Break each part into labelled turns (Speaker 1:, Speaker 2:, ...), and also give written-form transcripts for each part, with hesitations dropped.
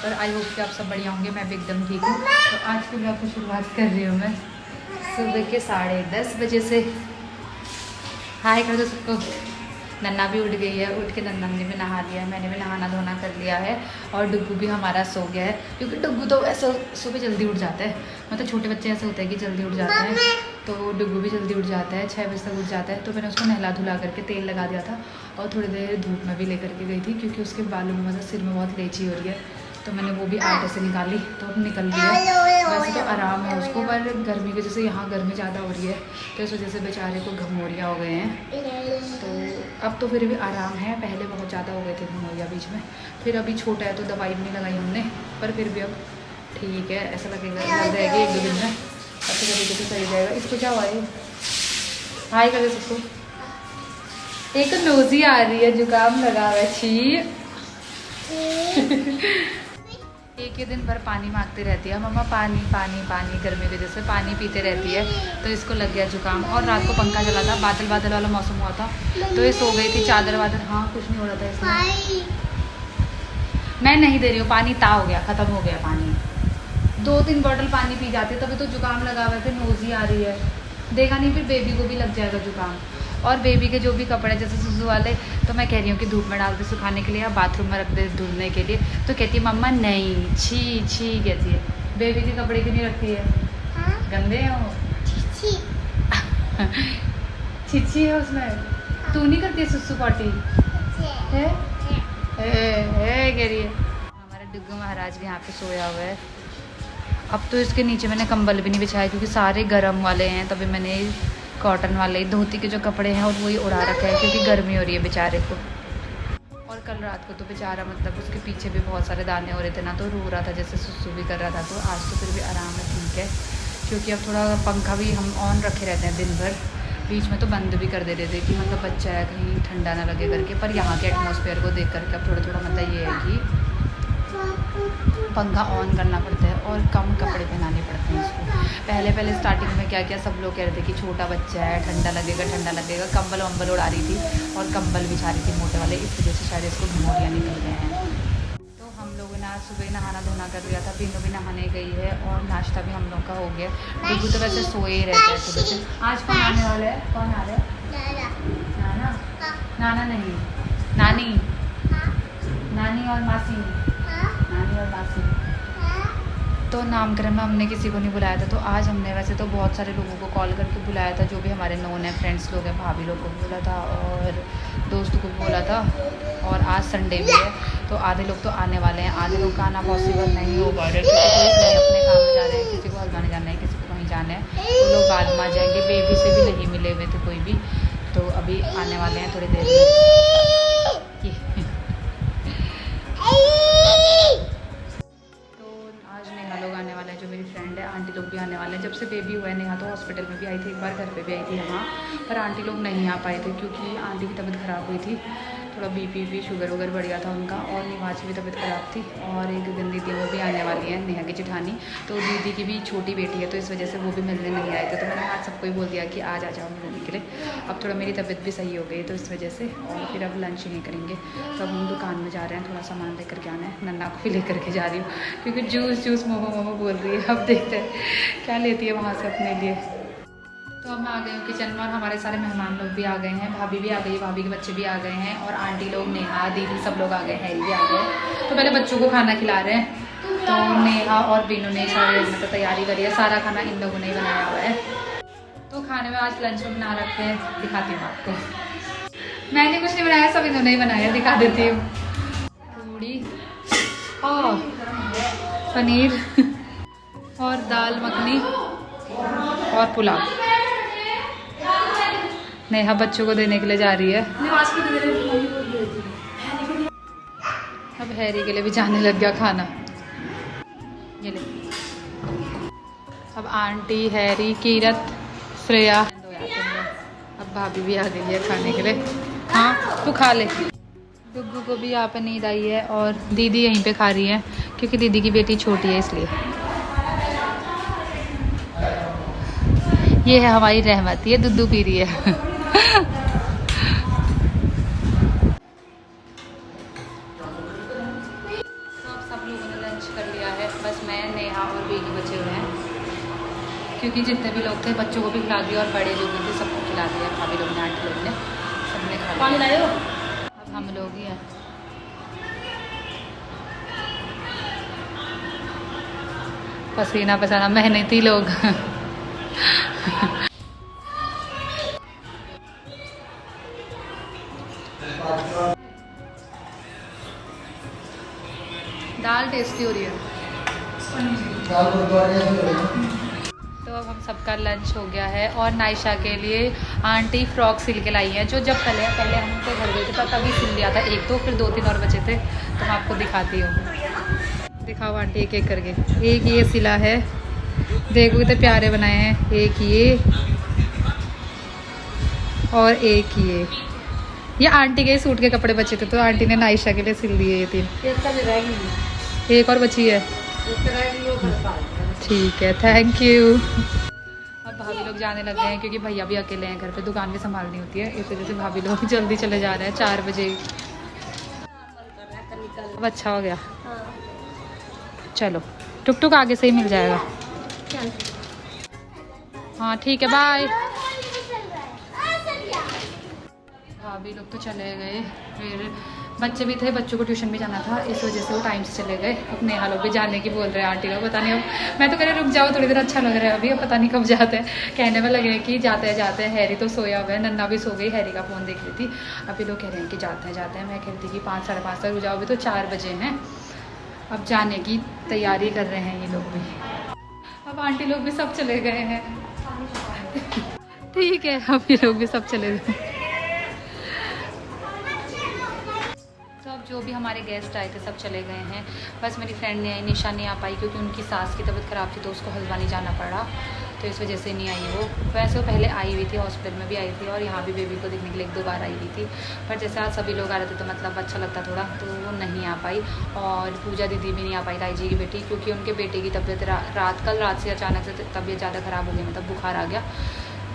Speaker 1: पर। I hope कि आप सब बढ़िया होंगे, मैं भी एकदम ठीक हूँ। तो आज के ब्लॉग की शुरुआत कर रही हूँ मैं सुबह के 10:30 बजे से। हाय कर दो सबको। नन्ना भी उठ गई है, उठ के नन्ना ने भी नहा लिया है, मैंने भी नहाना धोना कर लिया है और डुग्गू भी हमारा सो गया है, क्योंकि डुग्गू तो ऐसा सुबह जल्दी उठ जाता है। मतलब छोटे बच्चे ऐसे होते हैं कि जल्दी उठ जाते हैं, तो डुग्गू भी जल्दी उठ जाता है, 6 बजे तक उठ जाता है। तो मैंने उसको नहला धुला करके तेल लगा दिया था और थोड़ी देर धूप में भी लेकर के गई थी, क्योंकि उसके बालों में मतलब सिर में बहुत लेची हो रही है, तो मैंने वो भी आटे से निकाली, तो अब निकल रही है। वैसे तो आराम है उसको, पर गर्मी की वजह से यहाँ गर्मी ज़्यादा हो रही है, तो इस वजह से बेचारे को घमौरियाँ हो गए हैं। तो अब तो फिर भी आराम है, पहले बहुत ज़्यादा हो गए थे घमौरियाँ बीच में। फिर अभी छोटा है तो दवाई भी नहीं लगाई हमने, पर फिर भी अब ठीक है, ऐसा लगेगा लग जाएगी 1-2 दिन में, अच्छे तरीके से सही जाएगा। इसको क्या हुआ है? हाय कर दे सबको। एक तो नोज़ी आ रही है, जुकाम लगा हुआ है, छी। एक ही दिन भर पानी मांगती रहती है, मम्मा पानी पानी पानी, गर्मी की वजह से पानी पीते रहती है, तो इसको लग गया जुकाम। और रात को पंखा चला था, बादल बादल वाला मौसम हुआ था, तो ये सो गई थी चादर वादर। हाँ कुछ नहीं हो रहा था इसमें, मैं नहीं दे रही हूँ पानी, ता हो गया, ख़त्म हो गया पानी। 2-3 बॉटल पानी पी जाती है, तभी तो जुकाम लगा हुआ है, नोज़ी आ रही है। देखा नहीं, फिर बेबी को भी लग जाएगा जुकाम। और बेबी के जो भी कपड़े जैसे सुसु वाले, तो मैं कह रही हूँ कि धूप में डाल दे सुखाने के लिए या बाथरूम में रख दे धुलने के लिए, तो कहती है मम्मा नहीं, छी छी कहती है। बेबी के कपड़े क्यों नहीं रखती है? हाँ? गंदे हैं वो, छिछी है उसमें। हाँ। तू नहीं करती है सुसु पॉटी है? कह रही है। हमारा डुग्गू महाराज भी यहाँ पे सोया हुआ है। अब तो इसके नीचे मैंने कंबल भी नहीं बिछाया, क्योंकि सारे गर्म वाले हैं, तभी मैंने कॉटन वाले धोती के जो कपड़े हैं और वही उड़ा रखा है, क्योंकि गर्मी हो रही है बेचारे को। और कल रात को तो बेचारा मतलब उसके पीछे भी बहुत सारे दाने हो रहे थे ना, तो रो रहा था, जैसे सुसु भी कर रहा था। तो आज तो फिर भी आराम है, ठीक है, क्योंकि अब थोड़ा पंखा भी हम ऑन रखे रहते हैं दिन भर, बीच में तो बंद भी कर दे रहे थे कि मतलब बच्चा है कहीं ठंडा ना लगे करके। पर यहाँ के एटमॉस्फेयर को देख करके अब थोड़ा थोड़ा मतलब ये है कि पंखा ऑन करना पड़ता है और कम कपड़े पहनाने पड़ते हैं इसको। पहले स्टार्टिंग में क्या सब लोग कह रहे थे कि छोटा बच्चा है, ठंडा लगेगा, कंबल वम्बल उड़ा रही थी और कंबल बिछा रही थी मोटे वाले, इस वजह से शायद इसको घमौरियाँ निकल गए हैं। तो हम लोगों ने आज सुबह नहाना धोना कर लिया था, बीनू भी नहाने गई है और नाश्ता भी हम लोग का हो गया। डुग्गू तो वैसे सोए ही रहता है सुबह से। आज कौन आने वाला है? कौन आ रहा है? नाना। नाना नहीं, नानी। नानी और मासी। नानी और मासी। तो नामकरण में हमने किसी को नहीं बुलाया था, तो आज हमने वैसे तो बहुत सारे लोगों को कॉल करके बुलाया था, जो भी हमारे नोन है, फ्रेंड्स लोग हैं, भाभी लोग को भी बोला था और दोस्त को भी बोला था। और आज संडे भी है, तो आधे लोग तो आने वाले हैं, आधे लोग का आना पॉसिबल नहीं हो पा रहा है, क्योंकि कोई कहीं अपने काम में जा रहे हैं, किसी को हल्द्वानी जाना है, किसी को कहीं जाना है, तो लोग बाद में आ जाएंगे। बेबी से भी नहीं मिले हुए थे कोई भी, तो अभी आने वाले हैं थोड़ी देर में। जो मेरी फ्रेंड है, आंटी लोग भी आने वाले हैं। जब से बेबी हुआ है, नेहा तो हॉस्पिटल में भी आई थी, एक बार घर पे भी आई थी यहाँ, पर आंटी लोग नहीं आ पाए थे, क्योंकि आंटी की तबीयत ख़राब हुई थी, थोड़ा बीपी भी शुगर वगैरह बढ़ गया था उनका, और निवाज की भी तबीयत ख़राब थी। और एक दिन दीदी वो भी आने वाली है, नेहा की जेठानी, तो दीदी की भी छोटी बेटी है, तो इस वजह से वो भी मिलने नहीं आए थे। तो मैंने आज सबको ही बोल दिया कि आज आ जाओ मिलने के लिए। अब थोड़ा मेरी तबीयत भी सही हो गई, तो इस वजह से, और फिर अब लंच ही नहीं करेंगे, तो अब हम दुकान में जा रहे हैं, थोड़ा सामान लेकर के आना है। नन्ना को भी लेकर के जा रही हूँ, क्योंकि जूस मोमो बोल रही है। अब देखते हैं क्या लेती है वहाँ से अपने लिए। तो अब मैं आ गई हूँ किचन में, और हमारे सारे मेहमान लोग भी आ गए हैं, भाभी भी आ गई है, भाभी के बच्चे भी आ गए हैं, और आंटी लोग, नेहा, दीदी, सब लोग आ गए हैं, हैरी भी आ गए। तो पहले बच्चों को खाना खिला रहे हैं, तो नेहा और बीनू ने सारे मतलब तैयारी करी है, सारा खाना इन लोगों ने ही बनाया हुआ है। तो खाने में आज लंच में बना रखे हैं, दिखाती हूँ आपको। मैंने कुछ नहीं बनाया, सब इन्होंने ही बनाया, दिखा देती हूँ। पूड़ी और पनीर और दाल मखनी और पुलाव। नेहा बच्चों को देने के लिए जा रही है, अब हैरी के लिए भी जाने लग गया खाना। ये ले, अब आंटी, हैरी, कीरत, श्रेया, अब भाभी भी आ गई है खाने के लिए। हाँ तू खा ले। डुग्गू को भी यहाँ पे नींद आई है, और दीदी यहीं पे खा रही है, क्योंकि दीदी की बेटी छोटी है इसलिए। ये है हमारी रहमत, ये दूध पी रही है। सब लोगों ने लंच क्योंकि जितने भी लोग थे बच्चों को भी खिला दिया और बड़े जो भी थे सबको खिला दिया। भाभी लोग ने, आंटी लोग ने, सबने खा लिया। पानी लाए हो? अब हम लोग ही हैं। पसीना पसीना मेहनती लोग। दाल टेस्टी हो रही है। तो अब हम सबका लंच हो गया है और नायशा के लिए आंटी फ्रॉक सिल के लाई है, जो जब पहले हम उनके घर गए थे तब तभी सिल लिया था एक, तो फिर 2-3 और बचे थे, तो मैं आपको दिखाती हूँ। दिखाओ आंटी एक एक करके। एक ये सिला है, देखो कितने प्यारे बनाए हैं। एक ये और एक ये आंटी के सूट के कपड़े बचे थे तो आंटी ने नायशा के लिए सिल दिए ये 3। एक और बची है। ठीक है, थैंक यू। अब भाभी लोग जाने लग गए हैं क्योंकि भैया भी अकेले हैं घर पे, दुकान भी संभालनी होती है, इस वजह से भाभी लोग जल्दी चले जा रहे हैं 4 बजे। अब अच्छा हो गया। चलो टुक टुक आगे से ही मिल जाएगा। हाँ ठीक है, बाय। भाभी लोग तो चले गए, फिर बच्चे भी थे, बच्चों को ट्यूशन भी जाना था, इस वजह से वो टाइम से चले गए। अब नेहा लोग भी जाने की बोल रहे हैं, आंटी लोग पता नहीं। अब मैं तो कह रही रुक जाओ थोड़ी देर, अच्छा लग रहा है अभी, अब पता नहीं कब जाते हैं। कहने में लग रहे हैं कि जाते हैं। हैरी तो सोया हुआ है, नन्ना भी सो गई, हैरी का फ़ोन देख रही थी। अभी लोग कह रहे हैं कि जाते हैं। मैं कह रही थी कि 5-5:30 तक रुक जाओ, अभी तो 4 बजे हैं। अब जाने की तैयारी कर रहे हैं ये लोग भी। अब आंटी लोग भी सब चले गए हैं। ठीक है, अब ये लोग भी सब चले गए। तो अब जो भी हमारे गेस्ट आए थे सब चले गए हैं, बस मेरी फ्रेंड नहीं आई, निशा नहीं आ पाई क्योंकि उनकी सास की तबीयत ख़राब थी तो उसको हल्द्वानी जाना पड़ा, तो इस वजह से नहीं आई वो। वैसे वो पहले आई हुई थी, हॉस्पिटल में भी आई थी और यहाँ भी बेबी को देखने के लिए 1-2 बार आई हुई थी, पर जैसे आज सभी लोग आ रहे थे तो मतलब अच्छा लगता थोड़ा, तो वो नहीं आ पाई। और पूजा दीदी भी नहीं आ पाई, ताई जी की बेटी, क्योंकि उनके बेटे की तबीयत कल रात से अचानक से तबीयत ज़्यादा ख़राब हो गई, मतलब बुखार आ गया।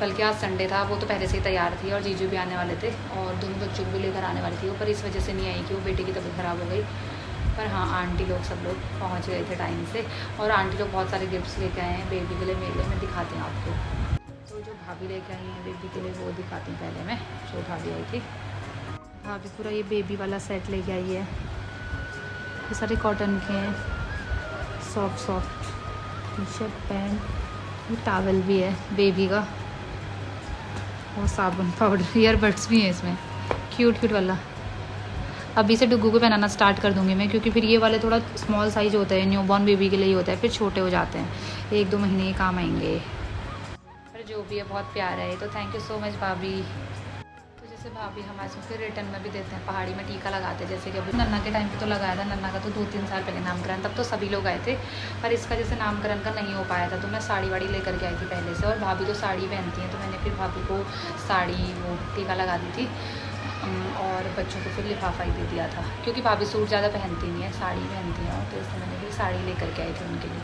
Speaker 1: बल्कि आज संडे था, वो तो पहले से ही तैयार थी और जीजू भी आने वाले थे और दोनों बच्चों को भी लेकर आने वाली थी वो, पर इस वजह से नहीं आई कि वो बेटे की तबीयत ख़राब हो गई। पर हाँ, आंटी लोग सब लोग पहुँच गए थे टाइम से, और आंटी लोग बहुत सारे गिफ्ट्स लेके आए हैं बेबी के लिए, मेले में दिखाते हैं आपको। तो जो भाभी लेके आई हैं बेबी के लिए वो दिखाती हूँ पहले मैं, जो भाभी आई थी। भाभी पूरा ये बेबी वाला सेट लेके आई है, ये सारे कॉटन के हैं, सॉफ्ट टी शर्ट, पैंट, ये टावल भी है बेबी का, और साबुन, पाउडर, ईयरबड्स भी हैं इसमें, क्यूट वाला। अभी से डुग्गू को पहनाना स्टार्ट कर दूंगी मैं, क्योंकि फिर ये वाले थोड़ा स्मॉल साइज़ होता है, न्यूबॉर्न बेबी के लिए ही होता है, फिर छोटे हो जाते हैं, 1-2 महीने ही काम आएंगे। पर जो भी है बहुत प्यारा है, तो थैंक यू सो मच भाभी। तो जैसे भाभी हमारे से फिर रिटर्न में भी देते हैं, पहाड़ी में टीका लगाते हैं, जैसे कि अभी नन्ना के टाइम पे तो लगाया था, नन्ना का तो 2-3 साल पहले नामकरण, तब तो सभी लोग आए थे, पर इसका जैसे नामकरण का नहीं हो पाया था, तो मैं साड़ी वाड़ी लेकर के आई थी पहले से, और भाभी तो साड़ी पहनती हैं, तो मैंने फिर भाभी को साड़ी वो टीका लगा दी थी, और बच्चों को फिर लिफाफा ही दे दिया था, क्योंकि भाभी सूट ज़्यादा पहनती नहीं है, साड़ी पहनती हैं, तो इसलिए मैंने फिर साड़ी लेकर के आई थी उनके लिए।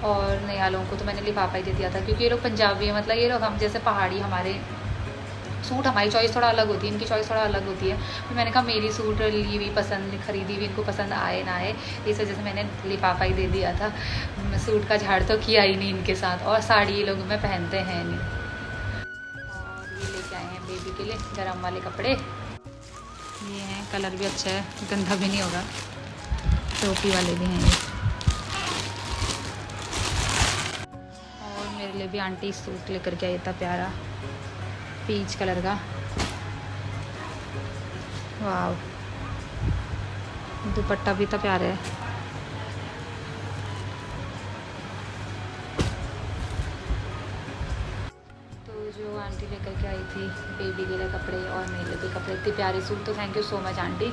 Speaker 1: और नया लोगों को तो मैंने लिफाफा ही दे दिया था, क्योंकि ये लोग पंजाबी है, मतलब ये लोग हम जैसे पहाड़ी, हमारे सूट, हमारी चॉइस थोड़ा अलग होती है, इनकी चॉइस थोड़ा अलग होती है। फिर मैंने कहा मेरी सूट ली हुई पसंद, खरीदी हुई इनको पसंद आए ना आए, इस वजह से मैंने लिफाफा ही दे दिया था। सूट का झाड़ तो किया ही नहीं इनके साथ, और साड़ी ये लोग में पहनते हैं नहीं। और ये लेके आए हैं बेबी के लिए गरम वाले कपड़े, ये हैं, कलर भी अच्छा है, गंदा भी नहीं होगा, टोपी वाले भी हैं ये। और मेरे लिए भी आंटी सूट लेकर के आई, इतना प्यारा पीच कलर का, वाव, दुपट्टा भी इतना प्यारा है। तो जो आंटी लेकर के आई थी बेबी के लिए कपड़े और मेरे लिए भी कपड़े, इतने प्यारे सूट, तो thank you so much aunty.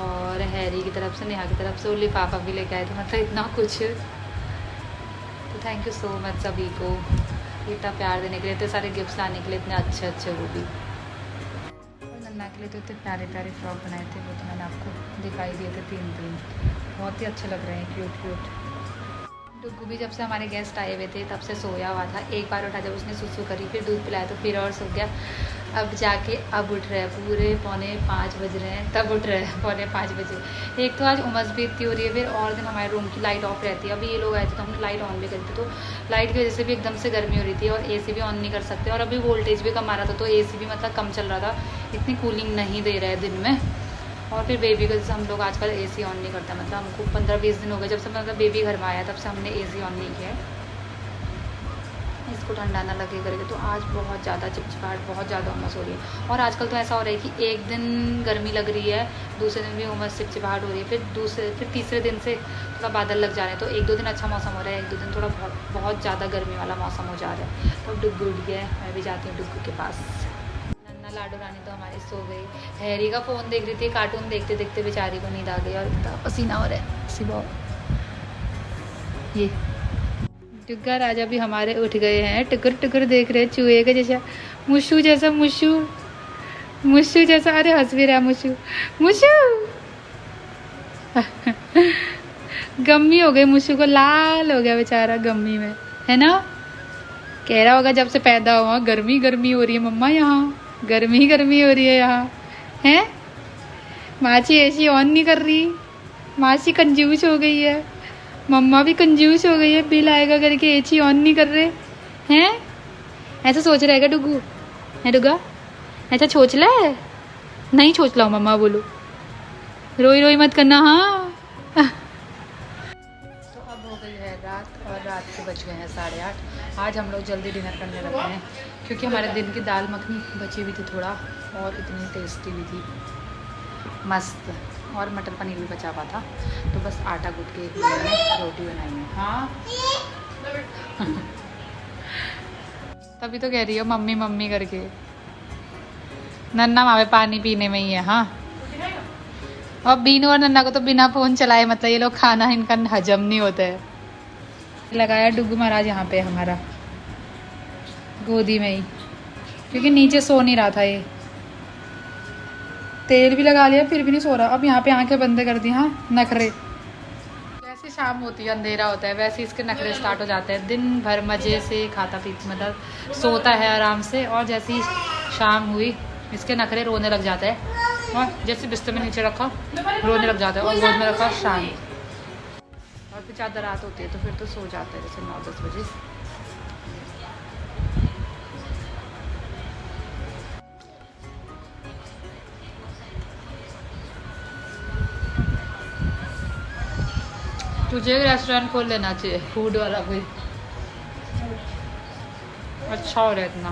Speaker 1: और हैरी की तरफ से, नेहा की तरफ से वो लिफाफा भी लेके आए थे, मतलब इतना कुछ, तो थैंक यू सो मच सभी को इतना प्यार देने के लिए, इतने सारे गिफ्ट्स लाने के लिए, इतने अच्छे वो भी। और नन्ना के लिए तो इतने प्यारे फ्रॉक बनाए थे, वो तो मैंने आपको दिखाई दिए थे 3, बहुत ही अच्छे लग रहे हैं, क्यूट। डुग्गू भी जब से हमारे गेस्ट आए हुए थे तब से सोया हुआ था, एक बार उठा जब उसने सुसु करी, फिर दूध पिलाया तो फिर और सो गया। अब जाके अब उठ रहे हैं, पूरे 4:45 बज रहे हैं तब उठ रहे हैं 4:45 बजे। एक तो आज उमस भी इतनी हो रही है, फिर और दिन हमारे रूम की लाइट ऑफ रहती है। अभी ये लोग आए थे तो हमने लाइट ऑन भी करी थी, तो लाइट की वजह से भी एकदम से गर्मी हो रही थी और AC भी ऑन नहीं कर सकते। और अभी वोल्टेज भी कम आ रहा था, तो AC भी मतलब कम चल रहा था, इतनी कूलिंग नहीं दे रहा है दिन में। और फिर बेबी को जैसे हम लोग आजकल AC ऑन नहीं करते, मतलब हमको 15-20 दिन हो गए जब से मतलब बेबी घर में आया, तब से हमने AC ऑन नहीं किया है, इसको ठंडा ना लगे करके। तो आज बहुत ज़्यादा चिपचिपाहट, बहुत ज़्यादा उमस हो रही है। और आजकल तो ऐसा हो रहा है कि एक दिन गर्मी लग रही है, दूसरे दिन भी उमस चिपचिपाहट हो रही है, फिर तीसरे दिन से थोड़ा बादल लग जा रहे हैं। तो 1-2 दिन अच्छा मौसम हो रहा है, 1-2 दिन थोड़ा बहुत ज़्यादा गर्मी वाला मौसम हो जा रहा है। तो डुग्गू उठ गया है, मैं भी जाती हूँ डुग्गू के पास। नन्ना लाडो रानी तो हमारी सो गई, हैरी का फ़ोन देख रही थी, कार्टून देखते देखते बेचारी को नींद आ गई और इतना पसीना हो रहा है सुबह। ये टुग्गा राजा भी हमारे उठ गए हैं, टुकुर टुकुर देख रहे हैं चूहे के जैसा, मुशू जैसा, मुशू जैसा। अरे हंस भी रहा मुशू, गम्मी हो गई, मुशू को लाल हो गया बेचारा गम्मी में, है ना। कह रहा होगा जब से पैदा हुआ गर्मी गर्मी हो रही है मम्मा, यहाँ गर्मी गर्मी हो रही है यहाँ, है। माची AC ऑन नहीं कर रही, माची कंजूस हो गई है, मम्मा भी कंजूस हो गई है, बिल आएगा करके AC ऑन नहीं कर रहे हैं। ऐसा सोच रहेगा डुगू, है डुगा, ऐसा सोच ले, नहीं सोच लो मम्मा बोलो, रोई रोई मत करना। हाँ तो अब हो गई है रात और रात के बज गए हैं 8:30। आज हम लोग जल्दी डिनर करने लगे हैं क्योंकि हमारे दिन की दाल मखनी बची हुई थी थोड़ा, और इतनी टेस्टी भी थी, मस्त। और मटर पनीर भी बचा हुआ था, तो बस आटा गूंथ के रोटी बनाई है। हाँ तभी तो कह रही हो मम्मी मम्मी करके, नन्ना मावे पानी पीने में ही है। हाँ, और बीनू और नन्ना को तो बिना फ़ोन चलाए मतलब ये लोग खाना इनका हजम नहीं होता है। लगाया डुग्गू महाराज यहाँ पे हमारा गोदी में ही, क्योंकि नीचे सो नहीं रहा था, ये तेल भी लगा लिया फिर भी नहीं सो रहा। अब यहाँ पे आंखें बंद कर दी। हाँ, नखरे जैसे शाम होती है अंधेरा होता है वैसे इसके नखरे स्टार्ट हो जाते हैं। दिन भर मज़े से खाता पीता मतलब सोता है आराम से, और जैसे ही शाम हुई इसके नखरे रोने लग जाते हैं, और जैसे बिस्तर में नीचे रखा रोने लग जाता है, और गोद में रखा शांत। और फिर ज़्यादा रात होती है तो फिर तो सो जाता है जैसे 9-10 बजे। तुझे रेस्टोरेंट खोल लेना चाहिए, फूड वाला कोई अच्छा हो रहा है इतना।